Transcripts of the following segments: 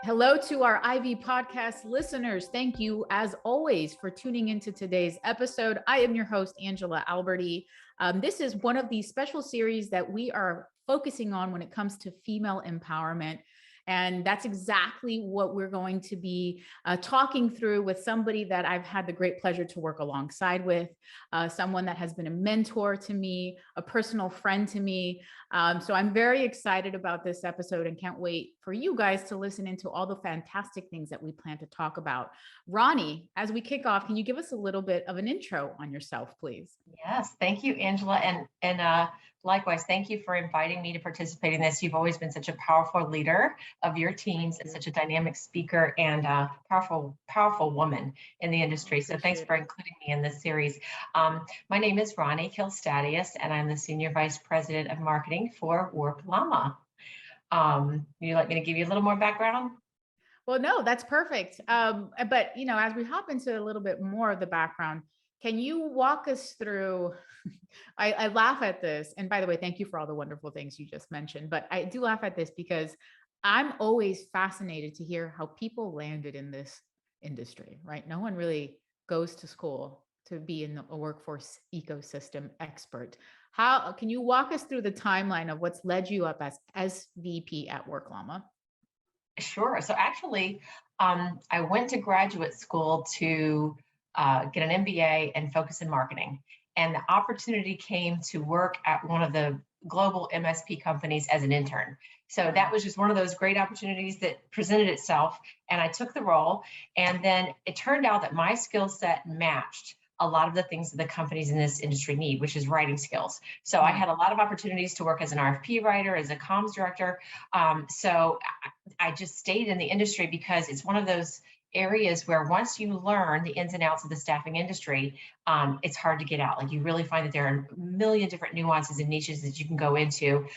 Hello to our Ivy podcast listeners. Thank you, as always, for tuning into today's episode. I am your host, Angela Alberti. This is one of these special series that we are focusing on when it comes to female empowerment. And that's exactly what we're going to be talking through with somebody that I've had the great pleasure to work alongside with, someone that has been a mentor to me, a personal friend to me. So I'm very excited about this episode and can't wait for you guys to listen into all the fantastic things that we plan to talk about. Ronnie, as we kick off, can you give us a little bit of an intro on yourself, please? Yes, thank you, Angela. And likewise, thank you for inviting me to participate in this. You've always been such a powerful leader of your teams and such a dynamic speaker and a powerful woman in the industry. So thanks for including me in this series. My name is Ronnie Kihlstadius, and I'm the Senior Vice President of Marketing for WorkLLama. Would you like me to give you a little more background? Well, no, that's perfect. But, as we hop into a little bit more of the background, can you walk us through, I laugh at this. And by the way, thank you for all the wonderful things you just mentioned, but I do laugh at this because I'm always fascinated to hear how people landed in this industry, right? No one really goes to school to be in a workforce ecosystem expert. How can you walk us through the timeline of what's led you up as SVP at WorkLLama? Sure. So actually, I went to graduate school to get an MBA and focus in marketing. And the opportunity came to work at one of the global MSP companies as an intern. So that was just one of those great opportunities that presented itself. And I took the role. And then it turned out that my skill set matched a lot of the things that the companies in this industry need, which is writing skills. So I had a lot of opportunities to work as an RFP writer, as a comms director. So I just stayed in the industry because it's one of those areas where once you learn the ins and outs of the staffing industry, it's hard to get out. Like you really find that there are a million different nuances and niches that you can go into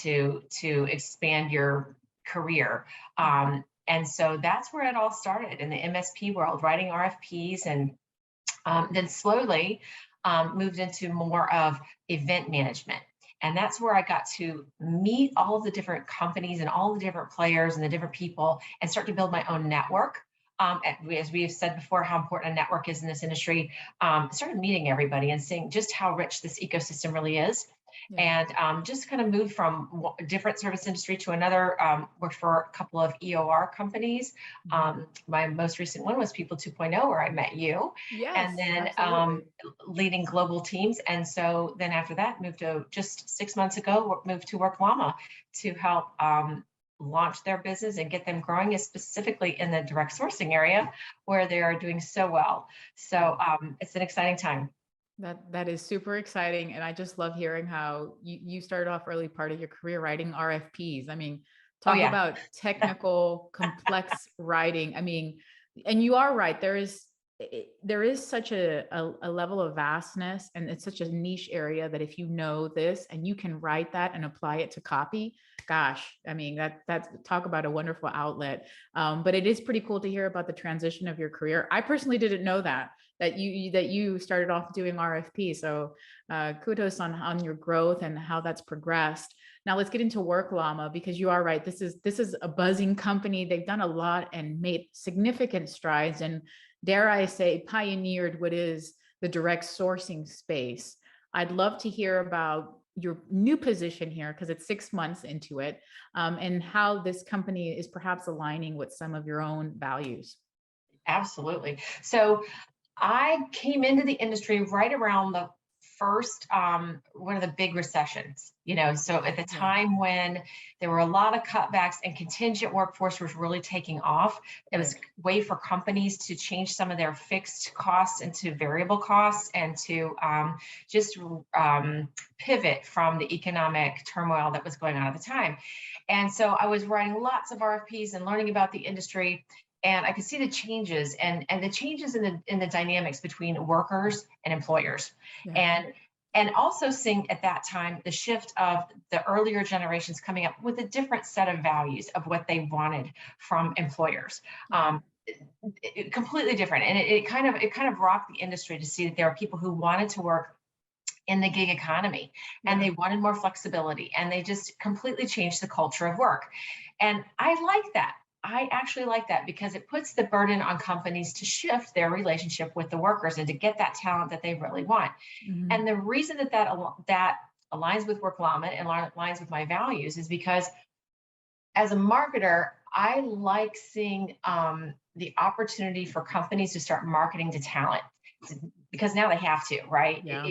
to expand your career. And so that's where it all started in the MSP world, writing RFPs, and then slowly moved into more of event management. And that's where I got to meet all of the different companies and all the different players and the different people and start to build my own network. As we have said before, how important a network is in this industry, started meeting everybody and seeing just how rich this ecosystem really is. Yeah. And just kind of moved from a different service industry to another, worked for a couple of EOR companies. My most recent one was People 2.0, where I met you. Yes, and then leading global teams. And so then after that, moved to just 6 months ago, moved to WorkLLama to help launch their business and get them growing, specifically in the direct sourcing area where they are doing so well. So it's an exciting time. That is super exciting. And I just love hearing how you started off early part of your career writing RFPs. I mean, talk about technical, complex writing. I mean, and you are right. There is such a level of vastness, and it's such a niche area that if you know this and you can write that and apply it to copy, gosh, I mean, that's talk about a wonderful outlet. But it is pretty cool to hear about the transition of your career. I personally didn't know that you started off doing RFP. So kudos on your growth and how that's progressed. Now let's get into WorkLLama, because you are right. This is a buzzing company. They've done a lot and made significant strides, and dare I say, pioneered what is the direct sourcing space. I'd love to hear about your new position here, because it's 6 months into it, and how this company is perhaps aligning with some of your own values. Absolutely. So I came into the industry right around the first, one of the big recessions, so at the time when there were a lot of cutbacks and contingent workforce was really taking off, it was a way for companies to change some of their fixed costs into variable costs and to just pivot from the economic turmoil that was going on at the time. And so I was writing lots of RFPs and learning about the industry. And I could see the changes and the changes in the dynamics between workers and employers. And also seeing at that time the shift of the earlier generations coming up with a different set of values of what they wanted from employers. Completely different. And it kind of rocked the industry to see that there are people who wanted to work in the gig economy and they wanted more flexibility, and they just completely changed the culture of work. And I like that. I actually like that because it puts the burden on companies to shift their relationship with the workers and to get that talent that they really want. Mhm. And the reason that aligns with WorkLLama and aligns with my values is because as a marketer, I like seeing the opportunity for companies to start marketing to talent because now they have to, right? Yeah.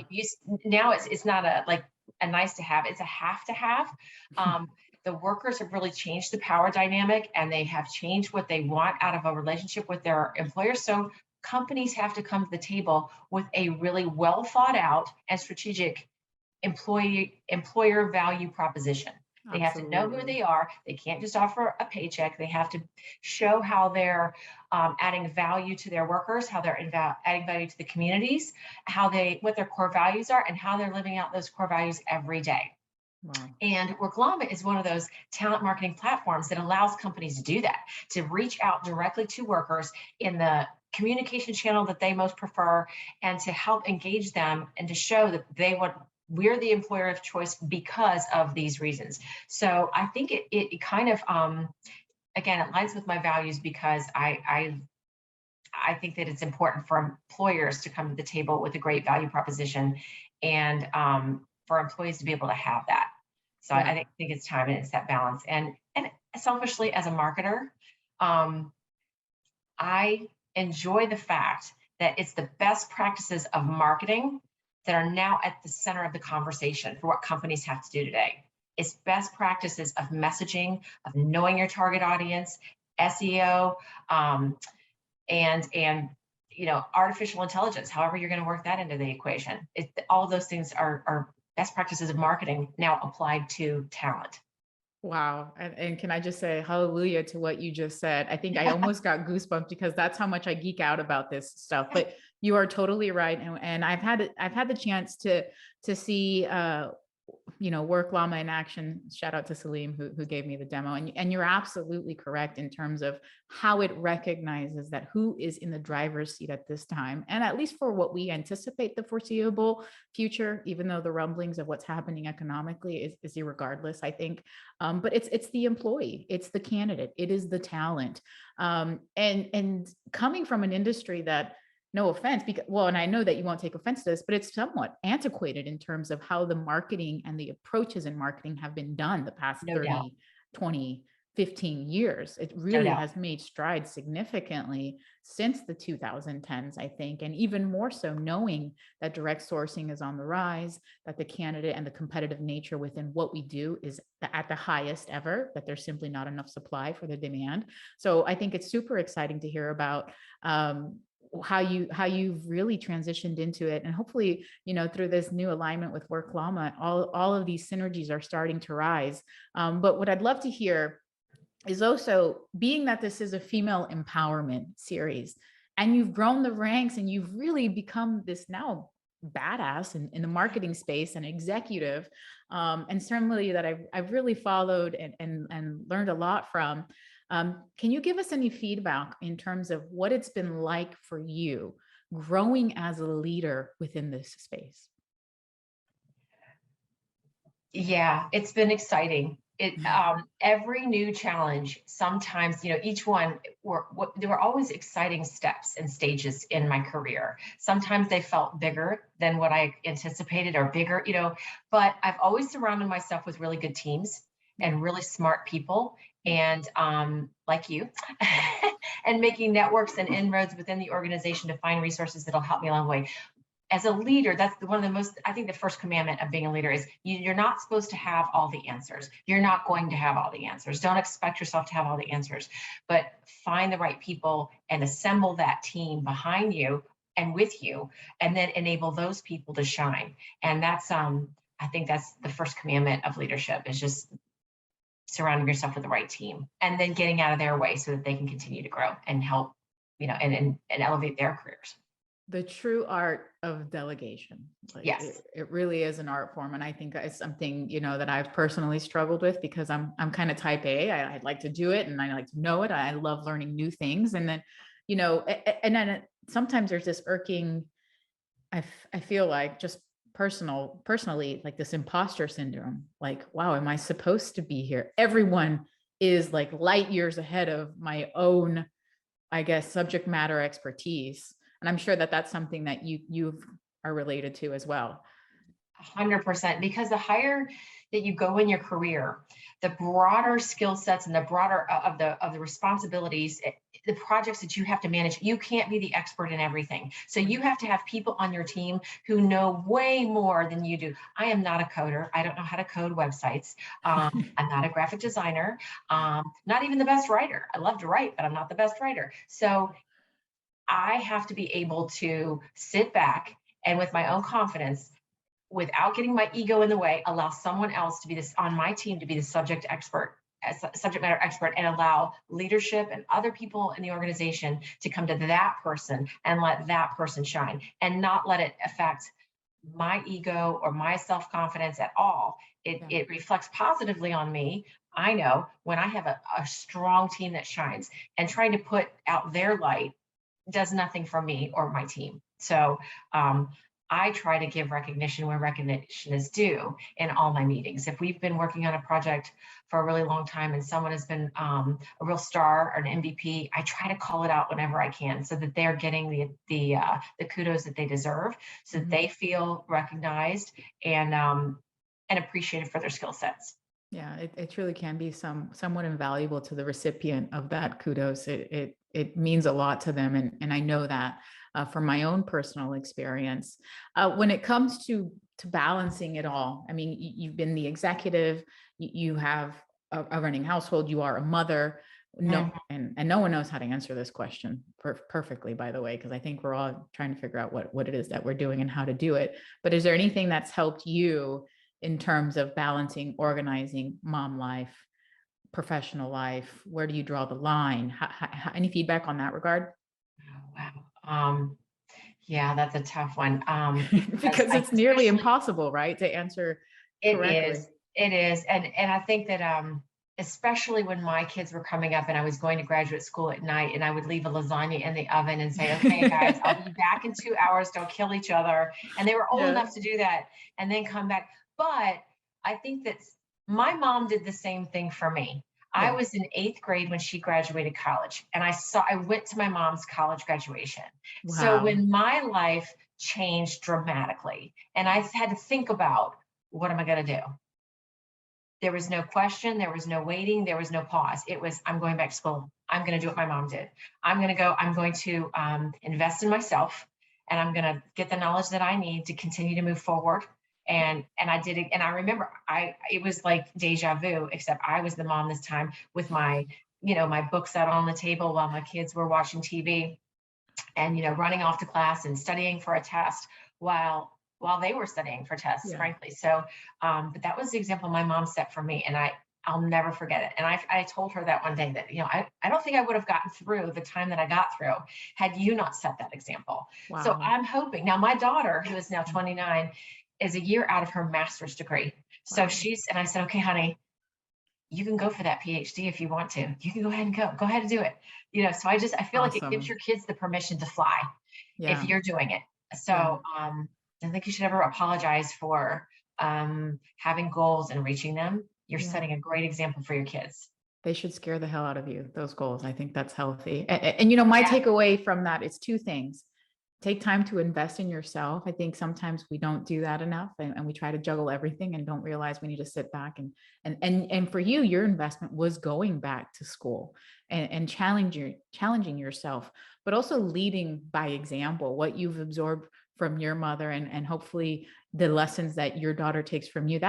Now it's not a like a nice to have; it's a have to have. Um, the workers have really changed the power dynamic, and they have changed what they want out of a relationship with their employers. So companies have to come to the table with a really well thought out and strategic employer value proposition. They have to know who Absolutely. they are. They can't just offer a paycheck. They have to show how they're adding value to their workers, how they're adding value to the communities, what their core values are, and how they're living out those core values every day. Wow. And WorkLLama is one of those talent marketing platforms that allows companies to do that, to reach out directly to workers in the communication channel that they most prefer, and to help engage them and to show that we're the employer of choice because of these reasons. So I think it kind of again, it aligns with my values because I think that it's important for employers to come to the table with a great value proposition, and for employees to be able to have that. So Yeah. I think it's time, and it's that balance. And selfishly, as a marketer, um, I enjoy the fact that it's the best practices of marketing that are now at the center of the conversation for what companies have to do today. It's best practices of messaging, of knowing your target audience, SEO, and artificial intelligence, however you're going to work that into the equation. All of those things are best practices of marketing now applied to talent. Wow. And can I just say hallelujah to what you just said? I think I almost got goosebumps because that's how much I geek out about this stuff. But you are totally right. And I've had the chance to see WorkLLama in action. Shout out to Salim who gave me the demo. And you're absolutely correct in terms of how it recognizes that who is in the driver's seat at this time. And at least for what we anticipate the foreseeable future, even though the rumblings of what's happening economically is irregardless, I think. But it's the employee, it's the candidate, it is the talent. And coming from an industry that, no offense, because, well, and I know that you won't take offense to this, but it's somewhat antiquated in terms of how the marketing and the approaches in marketing have been done the past No doubt. 30, 20, 15 years. It No really doubt. has made strides significantly since the 2010s, I think, and even more so knowing that direct sourcing is on the rise, that the candidate and the competitive nature within what we do is at the highest ever, that there's simply not enough supply for the demand. So I think it's super exciting to hear about how you've really transitioned into it, and hopefully through this new alignment with WorkLLama, all of these synergies are starting to rise. But what I'd love to hear is also, being that this is a female empowerment series and you've grown the ranks and you've really become this now badass in the marketing space and executive, and certainly that I've really followed and learned a lot from. Can you give us any feedback in terms of what it's been like for you growing as a leader within this space? Yeah, it's been exciting. Every new challenge, sometimes, each one there were always exciting steps and stages in my career. Sometimes they felt bigger than what I anticipated, or bigger, but I've always surrounded myself with really good teams and really smart people, and like you, and making networks and inroads within the organization to find resources that'll help me along the way. As a leader, that's one of the most, I think the first commandment of being a leader is you're not supposed to have all the answers. You're not going to have all the answers. Don't expect yourself to have all the answers, but find the right people and assemble that team behind you and with you, and then enable those people to shine. And that's, I think that's the first commandment of leadership, is just surrounding yourself with the right team, and then getting out of their way so that they can continue to grow and help, and elevate their careers. The true art of delegation. Like Yes. it really is an art form. And I think it's something, that I've personally struggled with because I'm kind of type A. I'd like to do it and I like to know it. I love learning new things. And then, and then sometimes there's this irking, I feel like, just personally, like this imposter syndrome, like, wow, am I supposed to be here? Everyone is like light years ahead of my own, I guess, subject matter expertise. And I'm sure that that's something that you are related to as well. 100%, because the higher that you go in your career, the broader skill sets and the broader of the responsibilities, the projects that you have to manage. You can't be the expert in everything. So you have to have people on your team who know way more than you do. I am not a coder. I don't know how to code websites. I'm not a graphic designer. Not even the best writer. I love to write, but I'm not the best writer. So I have to be able to sit back and with my own confidence, without getting my ego in the way, allow someone else to be this on my team to be the subject matter expert, and allow leadership and other people in the organization to come to that person and let that person shine, and not let it affect my ego or my self-confidence at all. It reflects positively on me. I know when I have a strong team that shines, and trying to put out their light does nothing for me or my team. So I try to give recognition where recognition is due in all my meetings. If we've been working on a project for a really long time and someone has been a real star or an MVP, I try to call it out whenever I can, so that they're getting the kudos that they deserve, so that they feel recognized and appreciated for their skill sets. Yeah, it truly can be somewhat invaluable to the recipient of that kudos. It means a lot to them, and I know that from my own personal experience. When it comes to balancing it all, I mean, you've been the executive, you have a running household, you are a mother. No, and no one knows how to answer this question perfectly, by the way, because I think we're all trying to figure out what it is that we're doing and how to do it. But is there anything that's helped you in terms of balancing, organizing mom life, professional life? Where do you draw the line? Any feedback on that regard? Oh, wow. Yeah, that's a tough one. Because it's nearly impossible, right, to answer correctly. It is. And I think that especially when my kids were coming up and I was going to graduate school at night, and I would leave a lasagna in the oven and say, okay, guys, I'll be back in 2 hours. Don't kill each other. And they were old enough to do that and then come back. But I think that my mom did the same thing for me. I was in 8th grade when she graduated college, and I went to my mom's college graduation. Wow. So when my life changed dramatically and I had to think about, what am I going to do? There was no question. There was no waiting. There was no pause. It was, I'm going back to school. I'm going to do what my mom did. I'm going to invest in myself, and I'm going to get the knowledge that I need to continue to move forward. And I did it. And I remember it was like deja vu, except I was the mom this time with my books out on the table while my kids were watching TV, and, running off to class and studying for a test while they were studying for tests, frankly. So, but that was the example my mom set for me, and I'll never forget it. And I told her that one day that, I don't think I would have gotten through the time that I got through had you not set that example. Wow. So I'm hoping now, my daughter, who is now 29, is a year out of her master's degree. So and I said, okay, honey, you can go for that PhD if you want to. You can go ahead and do it. So I feel like it gives your kids the permission to fly if you're doing it. So I don't think you should ever apologize for having goals and reaching them. You're setting a great example for your kids. They should scare the hell out of you, those goals. I think that's healthy. And my takeaway from that is 2 things. Take time to invest in yourself. I think sometimes we don't do that enough, and we try to juggle everything and don't realize we need to sit back and for you, your investment was going back to school and challenging yourself, but also leading by example, what you've absorbed from your mother and hopefully the lessons that your daughter takes from you.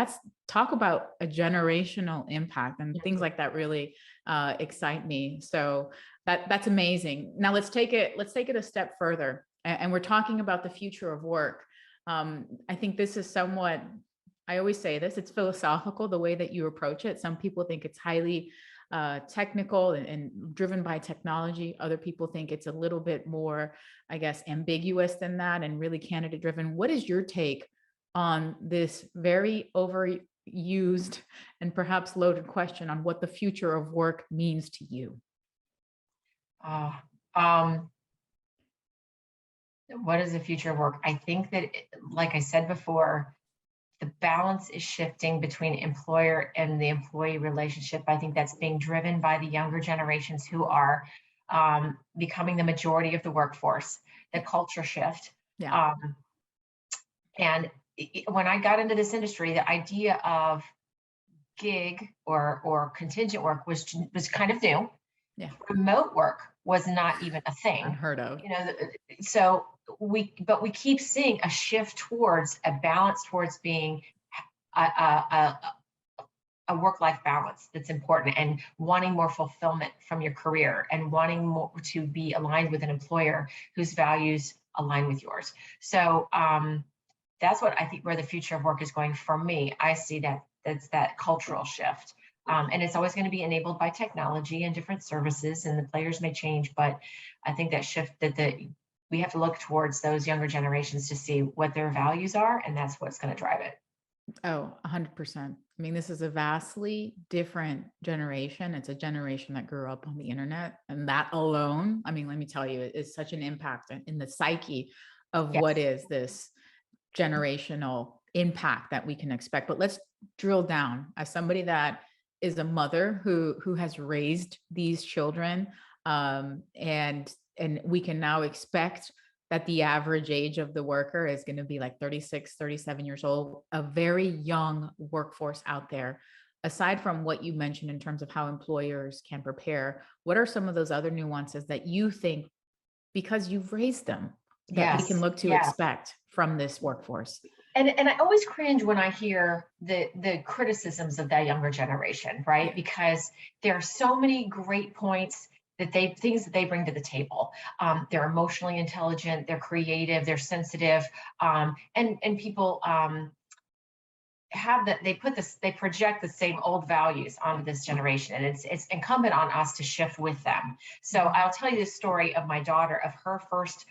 Talk about a generational impact, and things like that really excite me. So that's amazing. Now let's take it a step further. And we're talking about the future of work. I think this is somewhat, I always say this, it's philosophical, the way that you approach it. Some people think it's highly technical and driven by technology. Other people think it's a little bit more, I guess, ambiguous than that and really candidate driven. What is your take on this very overused and perhaps loaded question on what the future of work means to you? What is the future of work? I think that, like I said before, the balance is shifting between employer and the employee relationship. I think that's being driven by the younger generations who are becoming the majority of the workforce, the culture shift. Yeah. And when I got into this industry, the idea of gig or contingent work was kind of new. Yeah. Remote work was not even a thing. Unheard of. So we keep seeing a shift towards a balance, towards being a work-life balance that's important, and wanting more fulfillment from your career, and wanting more to be aligned with an employer whose values align with yours. So that's what I think where the future of work is going. For me, I see that's that cultural shift. And it's always going to be enabled by technology and different services, and the players may change, but I think that shift we have to look towards those younger generations to see what their values are, and that's what's going to drive it. Oh, 100%. I mean, this is a vastly different generation. It's a generation that grew up on the internet, and that alone, I mean, let me tell you, it is such an impact in the psyche of what is this generational impact that we can expect. But let's drill down. As somebody that is a mother who has raised these children, and we can now expect that the average age of the worker is going to be like 36, 37 years old, a very young workforce out there. Aside from what you mentioned in terms of how employers can prepare, what are some of those other nuances that you think, because you've raised them, that we can look to expect from this workforce? And I always cringe when I hear the criticisms of that younger generation, right? Because there are so many great points things that they bring to the table. They're emotionally intelligent, they're creative, they're sensitive, and people they project the same old values onto this generation, and it's incumbent on us to shift with them. So I'll tell you the story of my daughter, of her first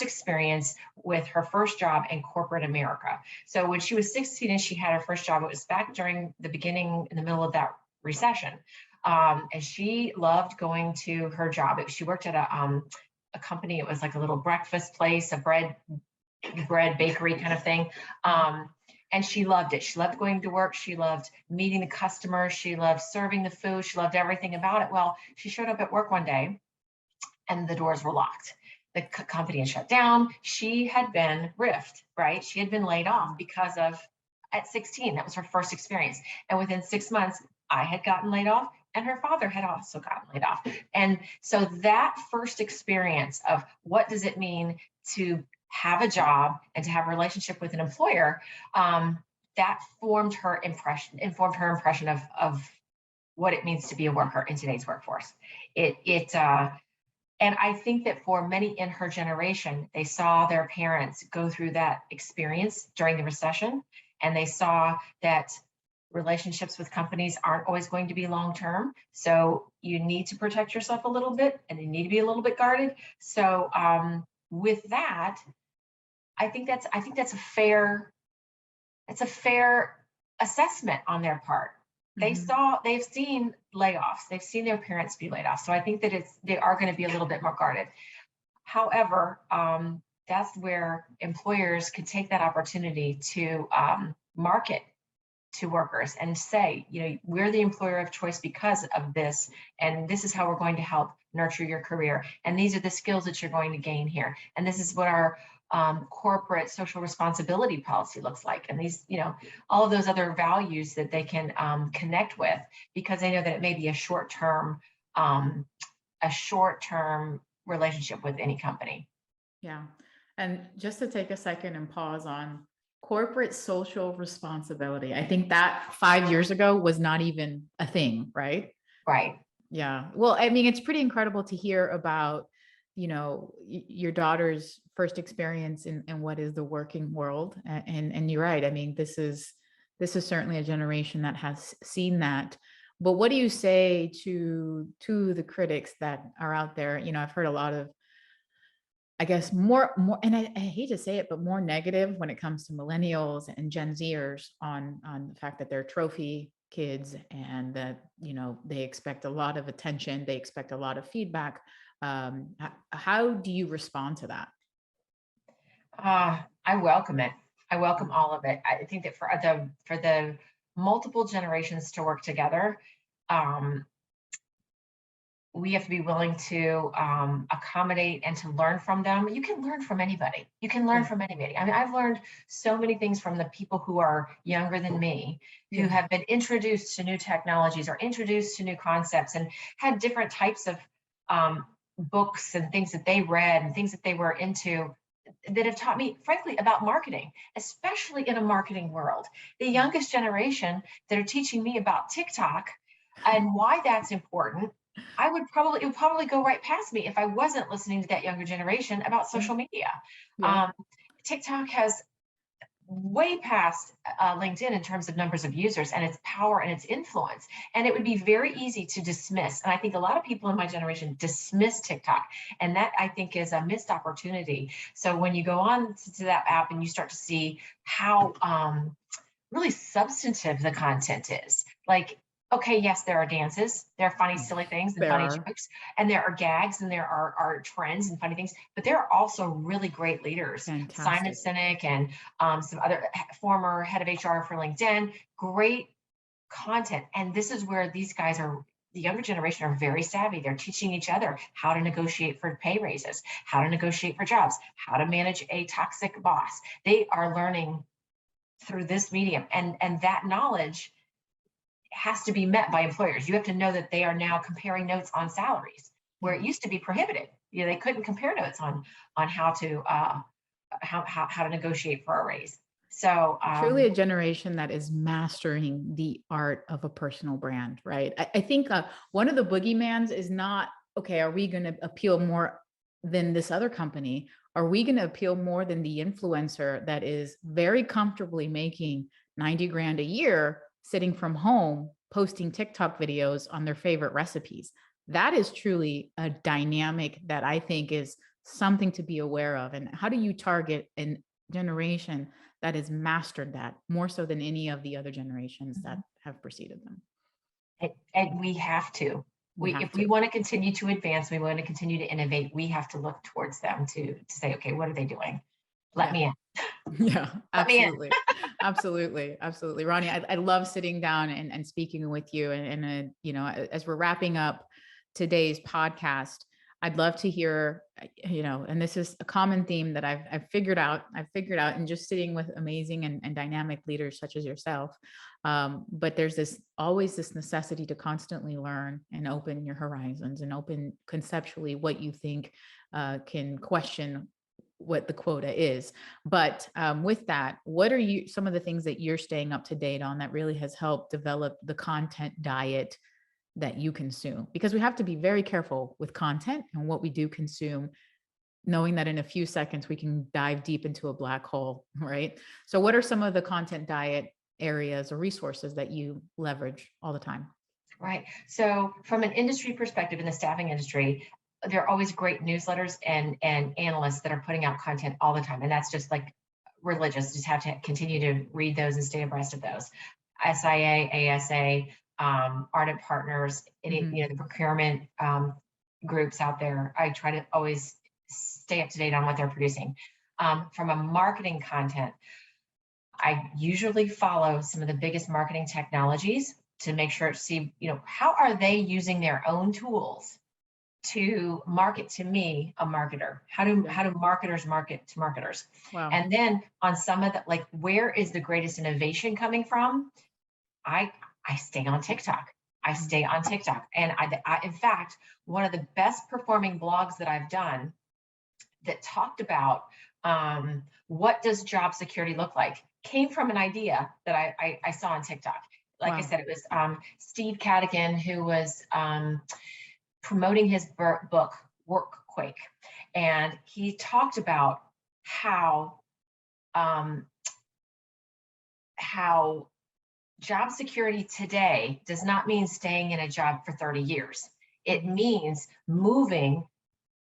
experience with her first job in corporate America. So when she was 16 and she had her first job, it was back during the beginning, in the middle of that recession. And she loved going to her job. She worked at a company. It was like a little breakfast place, a bread bakery kind of thing. And she loved it. She loved going to work. She loved meeting the customers. She loved serving the food. She loved everything about it. Well, she showed up at work one day and the doors were locked. The company had shut down. She had been riffed, right? She had been laid off because of, at 16, that was her first experience. And within 6 months, I had gotten laid off, and her father had also gotten laid off. And so that first experience of what does it mean to have a job and to have a relationship with an employer, that informed her impression of what it means to be a worker in today's workforce. And I think that for many in her generation, they saw their parents go through that experience during the recession, and they saw that relationships with companies aren't always going to be long-term. So you need to protect yourself a little bit, and you need to be a little bit guarded. So with that, I think that's a fair assessment on their part. They've seen layoffs. They've seen their parents be laid off. So I think that they are going to be a little bit more guarded. However, that's where employers could take that opportunity to market to workers and say, we're the employer of choice because of this, and this is how we're going to help nurture your career. And these are the skills that you're going to gain here. And this is what our corporate social responsibility policy looks like. And these, all of those other values that they can connect with, because they know that it may be a short-term relationship with any company. Yeah. And just to take a second and pause on corporate social responsibility, I think that 5 years ago was not even a thing, right? Right. Yeah. Well, I mean, it's pretty incredible to hear about, your daughter's first experience in what is the working world. And you're right. I mean, this is certainly a generation that has seen that. But what do you say to the critics that are out there? I've heard a lot of, I guess, more, and I hate to say it, but more negative when it comes to millennials and Gen Zers on the fact that they're trophy kids, and that, they expect a lot of attention. They expect a lot of feedback. How do you respond to that? I welcome it. I welcome all of it. I think that for the multiple generations to work together, um, we have to be willing to accommodate and to learn from them. You can learn from anybody. You can learn Yeah. from anybody. I mean, I've learned so many things from the people who are younger than me, who Yeah. have been introduced to new technologies or introduced to new concepts and had different types of books and things that they read and things that they were into that have taught me, frankly, about marketing, especially in a marketing world. The youngest generation that are teaching me about TikTok and why that's important, it would probably go right past me if I wasn't listening to that younger generation about Yeah. social media. Yeah. Um, TikTok has way past LinkedIn in terms of numbers of users and its power and its influence. And it would be very easy to dismiss. And I think a lot of people in my generation dismiss TikTok. And that I think is a missed opportunity. So when you go on to that app and you start to see how really substantive the content is, like, okay, yes, there are dances, there are funny, silly things and There funny are. jokes, and there are gags and there are trends and funny things, but there are also really great leaders. Simon Fantastic. Sinek and some other former head of HR for LinkedIn, great content. And this is where these guys are, the younger generation are very savvy. They're teaching each other how to negotiate for pay raises, how to negotiate for jobs, how to manage a toxic boss. They are learning through this medium, and that knowledge has to be met by employers. You have to know that they are now comparing notes on salaries, where Yeah. it used to be prohibited. You know, they couldn't compare notes on how to negotiate for a raise. So Truly a generation that is mastering the art of a personal brand, right? I think one of the boogeymans is not, okay, are we going to appeal more than this other company? Are we going to appeal more than the influencer that is very comfortably making 90 grand a year, sitting from home, posting TikTok videos on their favorite recipes? That is truly a dynamic that I think is something to be aware of. And how do you target a generation that has mastered that more so than any of the other generations that have preceded them? and we have to. We have If we to. want to continue to advance, we want to continue to innovate, we have to look towards them to say, okay, what are they doing? Let Yeah. me in. Yeah, Let me in. absolutely. Absolutely. Absolutely. Ronnie, I love sitting down and speaking with you. And you know, as we're wrapping up today's podcast, I'd love to hear, you know, and this is a common theme that I've figured out, and just sitting with amazing and dynamic leaders such as yourself. But there's always this necessity to constantly learn and open your horizons and open conceptually what you think can question what the quota is. But with that, what are some of the things that you're staying up to date on that really has helped develop the content diet that you consume? Because we have to be very careful with content and what we do consume, knowing that in a few seconds we can dive deep into a black hole, right? So what are some of the content diet areas or resources that you leverage all the time? Right. So from an industry perspective, in the staffing industry, there are always great newsletters and analysts that are putting out content all the time. And that's just like religious. Just have to continue to read those and stay abreast of those. SIA, ASA, Ardent Partners, any, Mhm. you know, the procurement groups out there. I try to always stay up to date on what they're producing. From a marketing content, I usually follow some of the biggest marketing technologies to make sure to see, you know, how are they using their own tools to market to me, a marketer? Yeah. How do marketers market to marketers? Wow. And then on some of the, like, where is the greatest innovation coming from? I I stay on TikTok. I Mhm. stay on TikTok. And I in fact, one of the best performing blogs that I've done that talked about what does job security look like came from an idea that I saw on TikTok. Like I Wow. said, it was Steve Cadigan who was promoting his book, Workquake. And he talked about how um, how job security today does not mean staying in a job for 30 years. It Mhm. means moving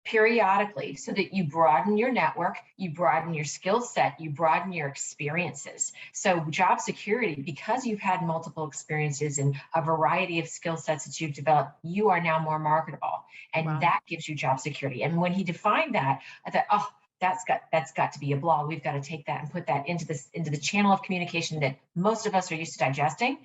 periodically so that you broaden your network, you broaden your skill set, you broaden your experiences. So job security, because you've had multiple experiences and a variety of skill sets that you've developed, you are now more marketable. And Wow. that gives you job security. And when he defined that, I thought, oh, that's got to be a blog. We've got to take that and put that into the channel of communication that most of us are used to digesting,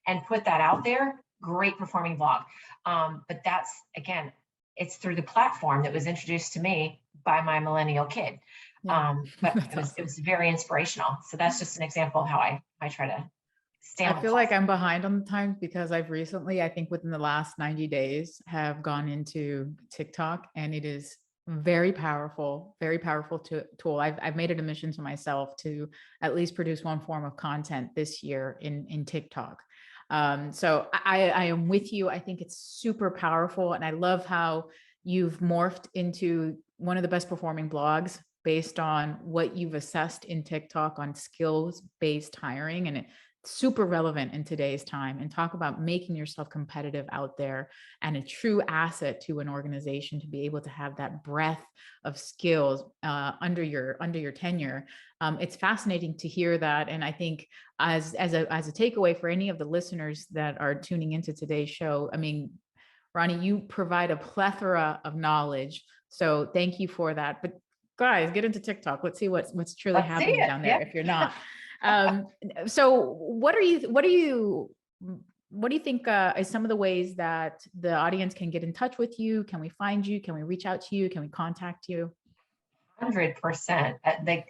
and put that out there. Great performing blog. But that's, again, it's through the platform that was introduced to me by my millennial kid. But it was very inspirational. So that's just an example of how I try to stay on. I feel like I'm behind on the times because I've recently, I think within the last 90 days, have gone into TikTok, and it is very powerful tool. I've made it a mission to myself to at least produce one form of content this year in TikTok. So I am with you. I think it's super powerful. And I love how you've morphed into one of the best performing blogs based on what you've assessed in TikTok on skills-based hiring. And it's super relevant in today's time, and talk about making yourself competitive out there and a true asset to an organization to be able to have that breadth of skills under your tenure. It's fascinating to hear that. And I think as a takeaway for any of the listeners that are tuning into today's show, I mean, Ronnie, you provide a plethora of knowledge. So thank you for that. But guys, get into TikTok. Let's see what's truly happening down there. If you're not. So what do you think is some of the ways that the audience can get in touch with you? Can we find you? Can we reach out to you? Can we contact you? 100%.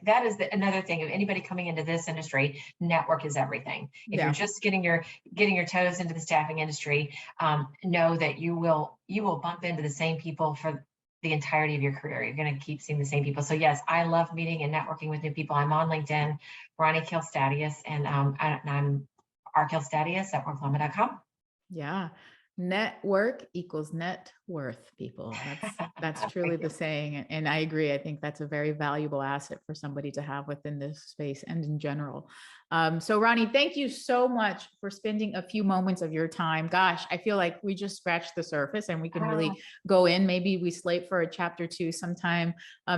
That is another thing of anybody coming into this industry. Network is everything. If you're just getting your toes into the staffing industry, know that you will bump into the same people for the entirety of your career. You're going to keep seeing the same people. So yes, I love meeting and networking with new people. I'm on LinkedIn, Ronnie Kihlstadius, and I'm rkihlstadius at WorkLLama.com. Yeah. Network equals net worth, people. That's truly the saying. And I agree. I think that's a very valuable asset for somebody to have within this space and in general. So Ronnie, thank you so much for spending a few moments of your time. Gosh, I feel like we just scratched the surface, and we can really go in. Maybe we slate for a chapter 2 sometime.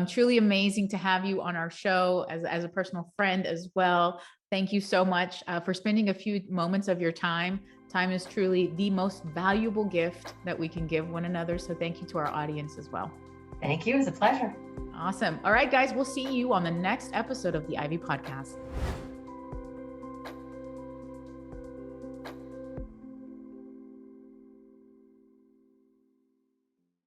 Truly amazing to have you on our show as a personal friend as well. Thank you so much for spending a few moments of your time. Time is truly the most valuable gift that we can give one another. So thank you to our audience as well. Thank you. It was a pleasure. Awesome. All right, guys, we'll see you on the next episode of the Ivy Podcast.